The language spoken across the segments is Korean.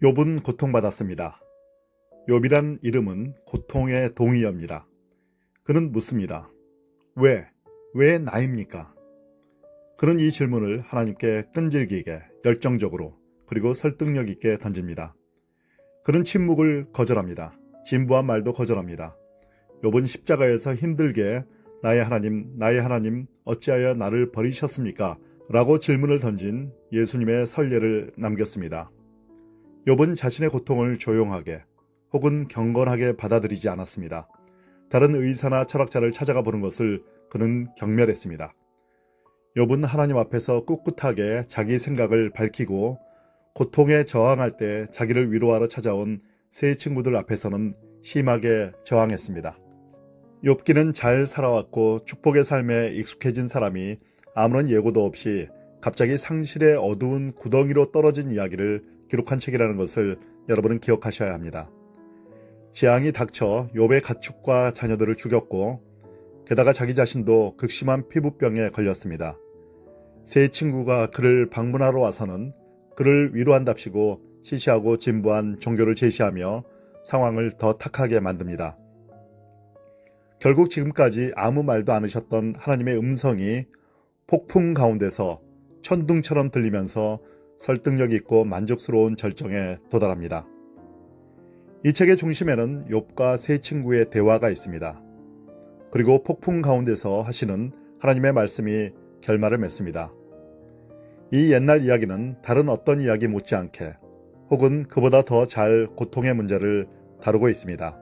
욥은 고통받았습니다. 욥이란 이름은 고통의 동의어입니다. 그는 묻습니다. 왜 나입니까? 그는 이 질문을 하나님께 끈질기게, 열정적으로, 그리고 설득력 있게 던집니다. 그는 침묵을 거절합니다. 진부한 말도 거절합니다. 욥은 십자가에서 힘들게 나의 하나님, 어찌하여 나를 버리셨습니까? 라고 질문을 던진 예수님의 선례를 남겼습니다. 욥은 자신의 고통을 조용하게 혹은 경건하게 받아들이지 않았습니다. 다른 의사나 철학자를 찾아가 보는 것을 그는 경멸했습니다. 욥은 하나님 앞에서 꿋꿋하게 자기 생각을 밝히고 고통에 저항할 때 자기를 위로하러 찾아온 세 친구들 앞에서는 심하게 저항했습니다. 욥기는 잘 살아왔고 축복의 삶에 익숙해진 사람이 아무런 예고도 없이 갑자기 상실의 어두운 구덩이로 떨어진 이야기를 기록한 책이라는 것을 여러분은 기억하셔야 합니다. 재앙이 닥쳐 욥의 가축과 자녀들을 죽였고 게다가 자기 자신도 극심한 피부병에 걸렸습니다. 세 친구가 그를 방문하러 와서는 그를 위로한답시고 시시하고 진부한 종교를 제시하며 상황을 더 탁하게 만듭니다. 결국 지금까지 아무 말도 않으셨던 하나님의 음성이 폭풍 가운데서 천둥처럼 들리면서 설득력 있고 만족스러운 절정에 도달합니다. 이 책의 중심에는 욥과 세 친구의 대화가 있습니다. 그리고 폭풍 가운데서 하시는 하나님의 말씀이 결말을 맺습니다. 이 옛날 이야기는 다른 어떤 이야기 못지않게 혹은 그보다 더 잘 고통의 문제를 다루고 있습니다.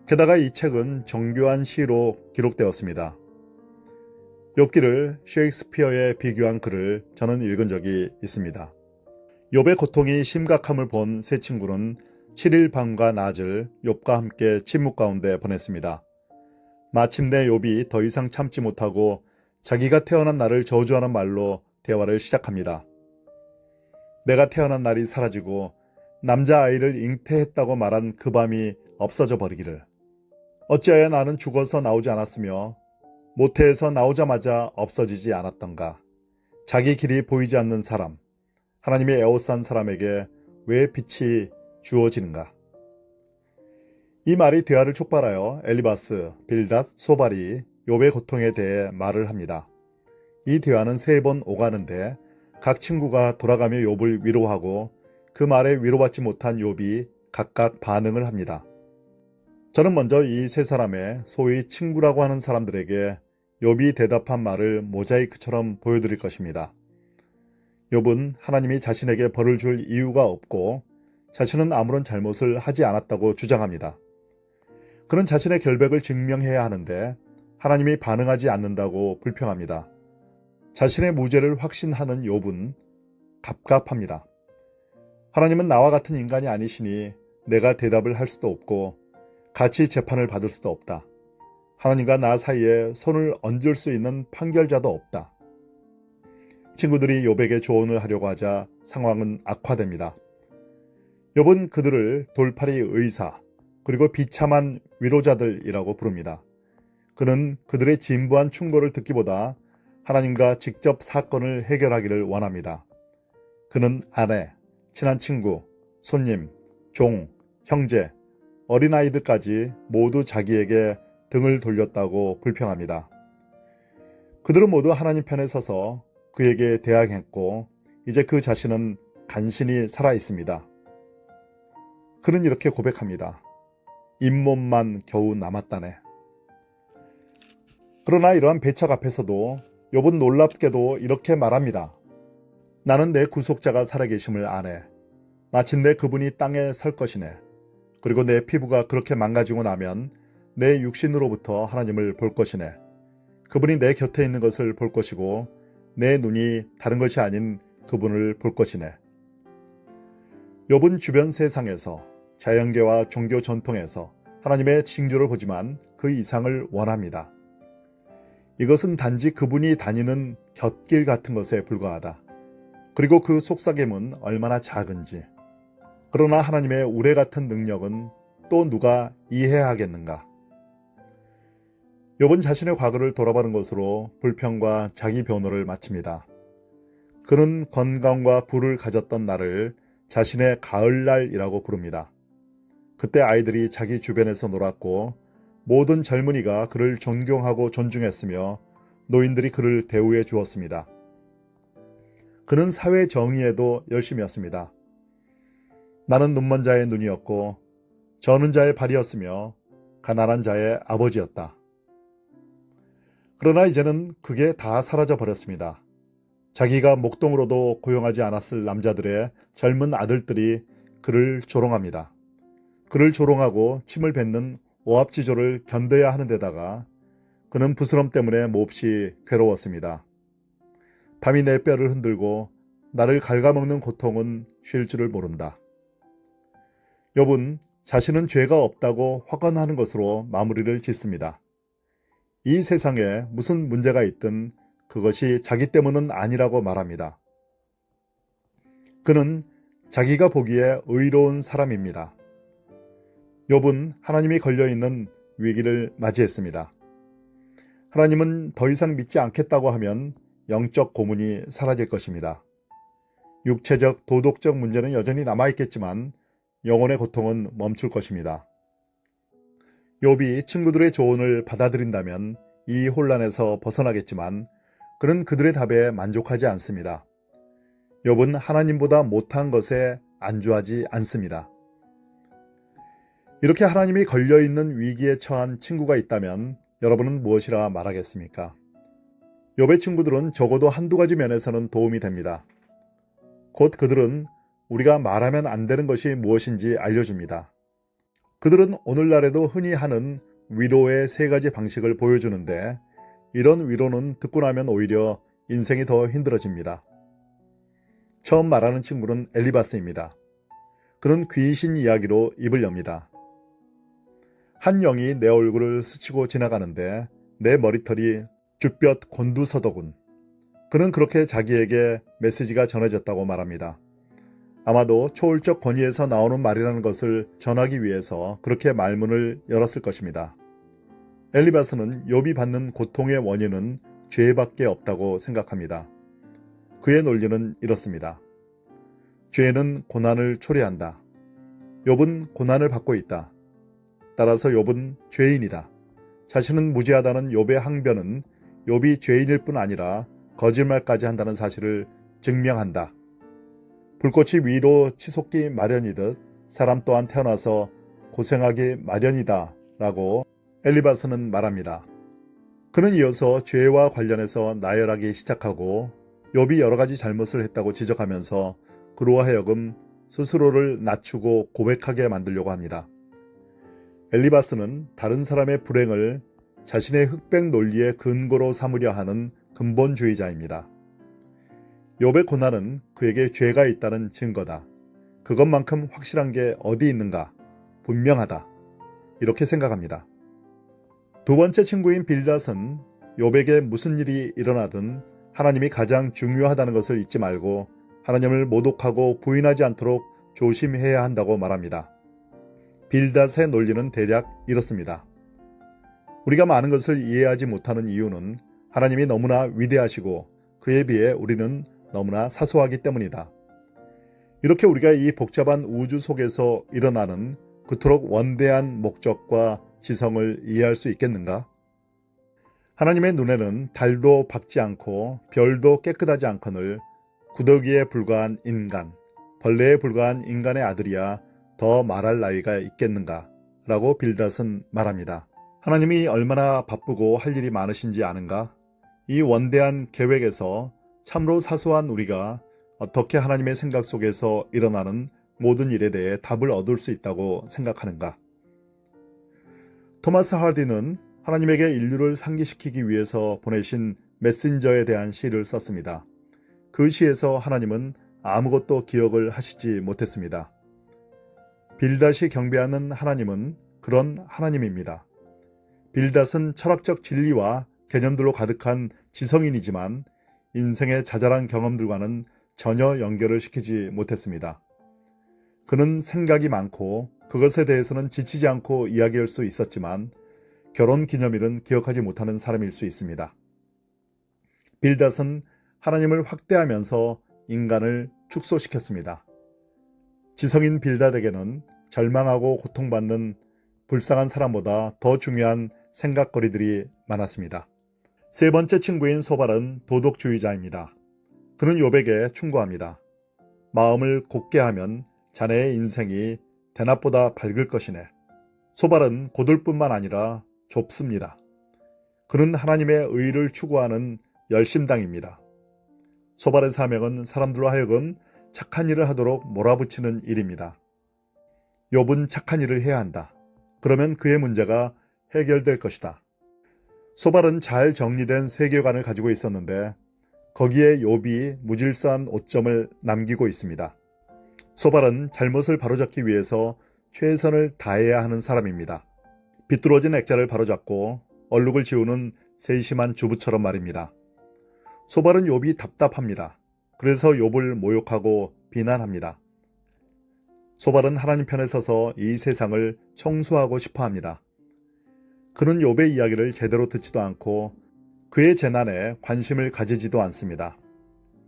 게다가 이 책은 정교한 시로 기록되었습니다. 욥기를 셰익스피어에 비교한 글을 저는 읽은 적이 있습니다. 욥의 고통이 심각함을 본 세 친구는 7일 밤과 낮을 욥과 함께 침묵 가운데 보냈습니다. 마침내 욥이 더 이상 참지 못하고 자기가 태어난 날을 저주하는 말로 대화를 시작합니다. 내가 태어난 날이 사라지고 남자아이를 잉태했다고 말한 그 밤이 없어져 버리기를. 어찌하여 나는 죽어서 나오지 않았으며 모태에서 나오자마자 없어지지 않았던가. 자기 길이 보이지 않는 사람, 하나님의 에워싼 사람에게 왜 빛이 주어지는가. 이 말이 대화를 촉발하여 엘리바스, 빌닷, 소발이 욥의 고통에 대해 말을 합니다. 이 대화는 3번 오가는데 각 친구가 돌아가며 욥을 위로하고 그 말에 위로받지 못한 욥이 각각 반응을 합니다. 저는 먼저 이 세 사람의 소위 친구라고 하는 사람들에게 욥이 대답한 말을 모자이크처럼 보여드릴 것입니다. 욥은 하나님이 자신에게 벌을 줄 이유가 없고 자신은 아무런 잘못을 하지 않았다고 주장합니다. 그는 자신의 결백을 증명해야 하는데 하나님이 반응하지 않는다고 불평합니다. 자신의 무죄를 확신하는 욥은 갑갑합니다. 하나님은 나와 같은 인간이 아니시니 내가 대답을 할 수도 없고 같이 재판을 받을 수도 없다. 하나님과 나 사이에 손을 얹을 수 있는 판결자도 없다. 친구들이 욥에게 조언을 하려고 하자 상황은 악화됩니다. 욥은 그들을 돌팔이 의사 그리고 비참한 위로자들이라고 부릅니다. 그는 그들의 진부한 충고를 듣기보다 하나님과 직접 사건을 해결하기를 원합니다. 그는 아내, 친한 친구, 손님, 종, 형제, 어린아이들까지 모두 자기에게 등을 돌렸다고 불평합니다. 그들은 모두 하나님 편에 서서 그에게 대항했고 이제 그 자신은 간신히 살아 있습니다. 그는 이렇게 고백합니다. 잇몸만 겨우 남았다네. 그러나 이러한 배척 앞에서도 욥은 놀랍게도 이렇게 말합니다. 나는 내 구속자가 살아계심을 아네. 마침내 그분이 땅에 설 것이네. 그리고 내 피부가 그렇게 망가지고 나면 내 육신으로부터 하나님을 볼 것이네. 그분이 내 곁에 있는 것을 볼 것이고 내 눈이 다른 것이 아닌 그분을 볼 것이네. 욥은 주변 세상에서 자연계와 종교 전통에서 하나님의 징조를 보지만 그 이상을 원합니다. 이것은 단지 그분이 다니는 곁길 같은 것에 불과하다. 그리고 그 속삭임은 얼마나 작은지. 그러나 하나님의 우레 같은 능력은 또 누가 이해하겠는가? 욥은 자신의 과거를 돌아보는 것으로 불평과 자기 변호를 마칩니다. 그는 건강과 부를 가졌던 날을 자신의 가을날이라고 부릅니다. 그때 아이들이 자기 주변에서 놀았고 모든 젊은이가 그를 존경하고 존중했으며 노인들이 그를 대우해 주었습니다. 그는 사회 정의에도 열심이었습니다. 나는 눈먼 자의 눈이었고 저는 자의 발이었으며 가난한 자의 아버지였다. 그러나 이제는 그게 다 사라져 버렸습니다. 자기가 목동으로도 고용하지 않았을 남자들의 젊은 아들들이 그를 조롱합니다. 그를 조롱하고 침을 뱉는 오합지졸을 견뎌야 하는 데다가 그는 부스럼 때문에 몹시 괴로웠습니다. 밤이 내 뼈를 흔들고 나를 갉아먹는 고통은 쉴 줄을 모른다. 욥은 자신은 죄가 없다고 확언하는 것으로 마무리를 짓습니다. 이 세상에 무슨 문제가 있든 그것이 자기 때문은 아니라고 말합니다. 그는 자기가 보기에 의로운 사람입니다. 욥은 하나님이 걸려있는 위기를 맞이했습니다. 하나님은 더 이상 믿지 않겠다고 하면 영적 고문이 사라질 것입니다. 육체적, 도덕적 문제는 여전히 남아있겠지만 영혼의 고통은 멈출 것입니다. 욥이 친구들의 조언을 받아들인다면 이 혼란에서 벗어나겠지만 그는 그들의 답에 만족하지 않습니다. 욥은 하나님보다 못한 것에 안주하지 않습니다. 이렇게 하나님이 걸려있는 위기에 처한 친구가 있다면 여러분은 무엇이라 말하겠습니까? 욥의 친구들은 적어도 한두 가지 면에서는 도움이 됩니다. 곧 그들은 우리가 말하면 안 되는 것이 무엇인지 알려줍니다. 그들은 오늘날에도 흔히 하는 위로의 세 가지 방식을 보여주는데 이런 위로는 듣고 나면 오히려 인생이 더 힘들어집니다. 처음 말하는 친구는 엘리바스입니다. 그는 귀신 이야기로 입을 엽니다. 한 영이 내 얼굴을 스치고 지나가는데 내 머리털이 쭈뼛 곤두서더군. 그는 그렇게 자기에게 메시지가 전해졌다고 말합니다. 아마도 초월적 권위에서 나오는 말이라는 것을 전하기 위해서 그렇게 말문을 열었을 것입니다. 엘리바스는 욥이 받는 고통의 원인은 죄밖에 없다고 생각합니다. 그의 논리는 이렇습니다. 죄는 고난을 초래한다. 욥은 고난을 받고 있다. 따라서 욥은 죄인이다. 자신은 무죄하다는 욥의 항변은 욥이 죄인일 뿐 아니라 거짓말까지 한다는 사실을 증명한다. 불꽃이 위로 치솟기 마련이듯 사람 또한 태어나서 고생하기 마련이다 라고 엘리바스는 말합니다. 그는 이어서 죄와 관련해서 나열하기 시작하고 욥이 여러 가지 잘못을 했다고 지적하면서 그로 하여금 스스로를 낮추고 고백하게 만들려고 합니다. 엘리바스는 다른 사람의 불행을 자신의 흑백 논리의 근거로 삼으려 하는 근본주의자입니다. 욥의 고난은 그에게 죄가 있다는 증거다. 그것만큼 확실한 게 어디 있는가? 분명하다. 이렇게 생각합니다. 두 번째 친구인 빌닷은 욥에게 무슨 일이 일어나든 하나님이 가장 중요하다는 것을 잊지 말고 하나님을 모독하고 부인하지 않도록 조심해야 한다고 말합니다. 빌닷의 논리는 대략 이렇습니다. 우리가 많은 것을 이해하지 못하는 이유는 하나님이 너무나 위대하시고 그에 비해 우리는 너무나 사소하기 때문이다. 이렇게 우리가 이 복잡한 우주 속에서 일어나는 그토록 원대한 목적과 지성을 이해할 수 있겠는가? 하나님의 눈에는 달도 밝지 않고 별도 깨끗하지 않거늘 구더기에 불과한 인간, 벌레에 불과한 인간의 아들이야 더 말할 나위가 있겠는가? 라고 빌닷은 말합니다. 하나님이 얼마나 바쁘고 할 일이 많으신지 아는가? 이 원대한 계획에서 참으로 사소한 우리가 어떻게 하나님의 생각 속에서 일어나는 모든 일에 대해 답을 얻을 수 있다고 생각하는가? 토마스 하디는 하나님에게 인류를 상기시키기 위해서 보내신 메신저에 대한 시를 썼습니다. 그 시에서 하나님은 아무것도 기억을 하시지 못했습니다. 빌닷이 경배하는 하나님은 그런 하나님입니다. 빌닷은 철학적 진리와 개념들로 가득한 지성인이지만 인생의 자잘한 경험들과는 전혀 연결을 시키지 못했습니다. 그는 생각이 많고 그것에 대해서는 지치지 않고 이야기할 수 있었지만 결혼 기념일은 기억하지 못하는 사람일 수 있습니다. 빌닷은 하나님을 확대하면서 인간을 축소시켰습니다. 지성인 빌닷에게는 절망하고 고통받는 불쌍한 사람보다 더 중요한 생각거리들이 많았습니다. 세 번째 친구인 소발은 도덕주의자입니다. 그는 욥에게 충고합니다. 마음을 곧게 하면 자네의 인생이 대낮보다 밝을 것이네. 소발은 고들 뿐만 아니라 좁습니다. 그는 하나님의 의를 추구하는 열심당입니다. 소발의 사명은 사람들로 하여금 착한 일을 하도록 몰아붙이는 일입니다. 욥은 착한 일을 해야 한다. 그러면 그의 문제가 해결될 것이다. 소발은 잘 정리된 세계관을 가지고 있었는데 거기에 욥이 무질서한 오점을 남기고 있습니다. 소발은 잘못을 바로잡기 위해서 최선을 다해야 하는 사람입니다. 비뚤어진 액자를 바로잡고 얼룩을 지우는 세심한 주부처럼 말입니다. 소발은 욥이 답답합니다. 그래서 욥을 모욕하고 비난합니다. 소발은 하나님 편에 서서 이 세상을 청소하고 싶어 합니다. 그는 욥의 이야기를 제대로 듣지도 않고 그의 재난에 관심을 가지지도 않습니다.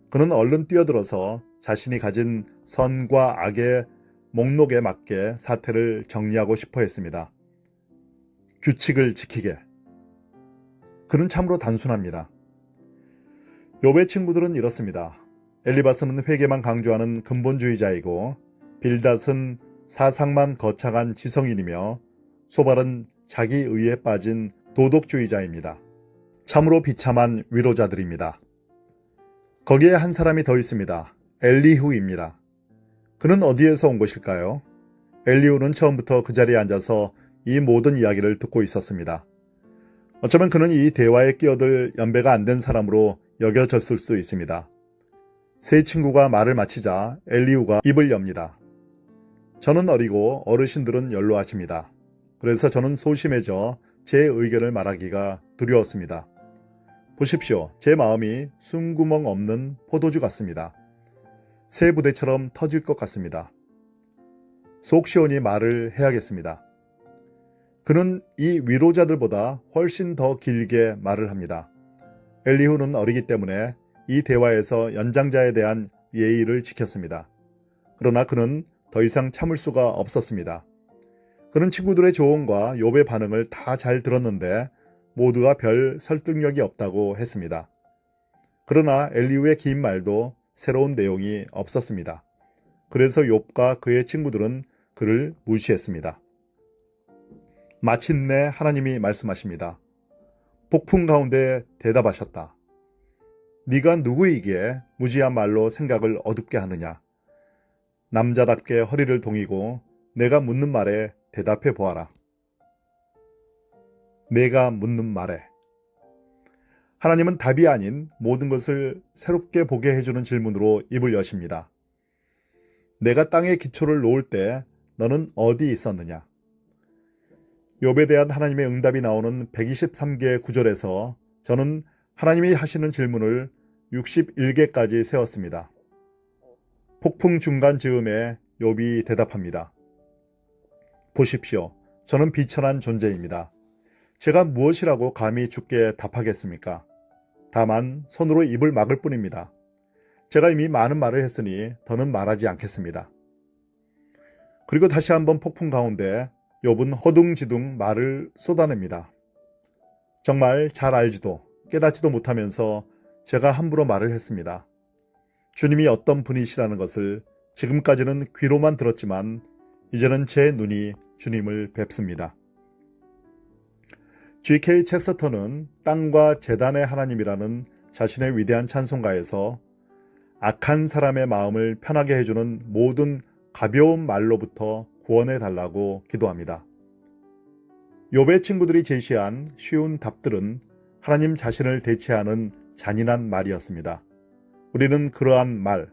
그는 얼른 뛰어들어서 자신이 가진 선과 악의 목록에 맞게 사태를 정리하고 싶어 했습니다. 규칙을 지키게. 그는 참으로 단순합니다. 욥의 친구들은 이렇습니다. 엘리바스는 회개만 강조하는 근본주의자이고 빌닷은 사상만 거창한 지성인이며 소발은 자기 의에 빠진 도덕주의자입니다. 참으로 비참한 위로자들입니다. 거기에 한 사람이 더 있습니다. 엘리후입니다. 그는 어디에서 온 것일까요? 엘리후는 처음부터 그 자리에 앉아서 이 모든 이야기를 듣고 있었습니다. 어쩌면 그는 이 대화에 끼어들 연배가 안 된 사람으로 여겨졌을 수 있습니다. 세 친구가 말을 마치자 엘리후가 입을 엽니다. 저는 어리고 어르신들은 연로하십니다. 그래서 저는 소심해져 제 의견을 말하기가 두려웠습니다. 보십시오. 제 마음이 숨구멍 없는 포도주 같습니다. 새 부대처럼 터질 것 같습니다. 속 시원히 말을 해야겠습니다. 그는 이 위로자들보다 훨씬 더 길게 말을 합니다. 엘리후는 어리기 때문에 이 대화에서 연장자에 대한 예의를 지켰습니다. 그러나 그는 더 이상 참을 수가 없었습니다. 그는 친구들의 조언과 욥의 반응을 다 잘 들었는데 모두가 별 설득력이 없다고 했습니다. 그러나 엘리후의 긴 말도 새로운 내용이 없었습니다. 그래서 욥과 그의 친구들은 그를 무시했습니다. 마침내 하나님이 말씀하십니다. 폭풍 가운데 대답하셨다. 네가 누구이기에 무지한 말로 생각을 어둡게 하느냐. 남자답게 허리를 동이고 내가 묻는 말에 대답해 보아라. 내가 묻는 말에. 하나님은 답이 아닌 모든 것을 새롭게 보게 해주는 질문으로 입을 여십니다. 내가 땅에 기초를 놓을 때 너는 어디 있었느냐? 욥에 대한 하나님의 응답이 나오는 123개의 구절에서 저는 하나님이 하시는 질문을 61개까지 세웠습니다. 폭풍 중간 즈음에 욥이 대답합니다. 보십시오. 저는 비천한 존재입니다. 제가 무엇이라고 감히 주께 답하겠습니까? 다만 손으로 입을 막을 뿐입니다. 제가 이미 많은 말을 했으니 더는 말하지 않겠습니다. 그리고 다시 한번 폭풍 가운데 욥은 허둥지둥 말을 쏟아냅니다. 정말 잘 알지도 깨닫지도 못하면서 제가 함부로 말을 했습니다. 주님이 어떤 분이시라는 것을 지금까지는 귀로만 들었지만 이제는 제 눈이 주님을 뵙습니다. G.K. 체스터턴은 땅과 재단의 하나님이라는 자신의 위대한 찬송가에서 악한 사람의 마음을 편하게 해주는 모든 가벼운 말로부터 구원해 달라고 기도합니다. 욥의 친구들이 제시한 쉬운 답들은 하나님 자신을 대체하는 잔인한 말이었습니다. 우리는 그러한 말,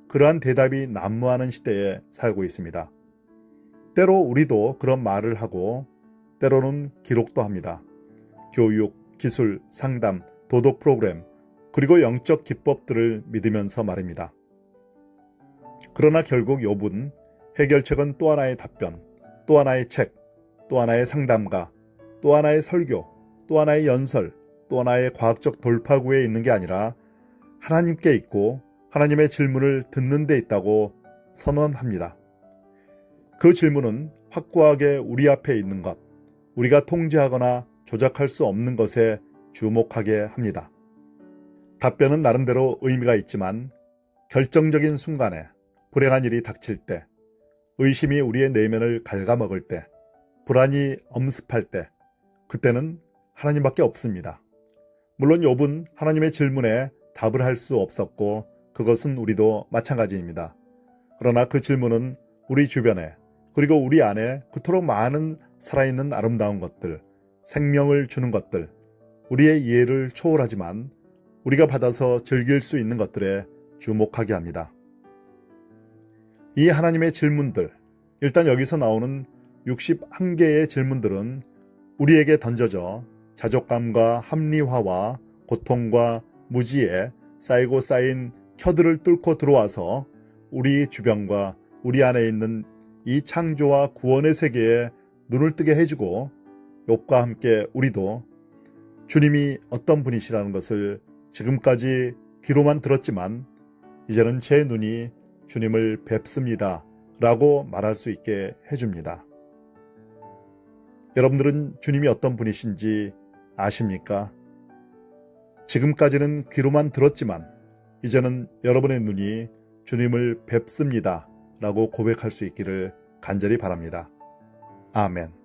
그러한 대답이 난무하는 시대에 살고 있습니다. 때로 우리도 그런 말을 하고 때로는 기록도 합니다. 교육, 기술, 상담, 도덕 프로그램, 그리고 영적 기법들을 믿으면서 말입니다. 그러나 결국 욥은 해결책은 또 하나의 답변, 또 하나의 책, 또 하나의 상담가, 또 하나의 설교, 또 하나의 연설, 또 하나의 과학적 돌파구에 있는 게 아니라 하나님께 있고 하나님의 질문을 듣는 데 있다고 선언합니다. 그 질문은 확고하게 우리 앞에 있는 것, 우리가 통제하거나 조작할 수 없는 것에 주목하게 합니다. 답변은 나름대로 의미가 있지만 결정적인 순간에 불행한 일이 닥칠 때, 의심이 우리의 내면을 갉아먹을 때, 불안이 엄습할 때, 그때는 하나님밖에 없습니다. 물론 욥은 하나님의 질문에 답을 할 수 없었고 그것은 우리도 마찬가지입니다. 그러나 그 질문은 우리 주변에 그리고 우리 안에 그토록 많은 살아있는 아름다운 것들, 생명을 주는 것들, 우리의 이해를 초월하지만 우리가 받아서 즐길 수 있는 것들에 주목하게 합니다. 이 하나님의 질문들, 일단 여기서 나오는 61개의 질문들은 우리에게 던져져 자족감과 합리화와 고통과 무지에 쌓이고 쌓인 켜들을 뚫고 들어와서 우리 주변과 우리 안에 있는 이 창조와 구원의 세계에 눈을 뜨게 해주고 욥과 함께 우리도 주님이 어떤 분이시라는 것을 지금까지 귀로만 들었지만 이제는 제 눈이 주님을 뵙습니다 라고 말할 수 있게 해줍니다. 여러분들은 주님이 어떤 분이신지 아십니까? 지금까지는 귀로만 들었지만 이제는 여러분의 눈이 주님을 뵙습니다 라고 고백할 수 있기를 간절히 바랍니다. 아멘.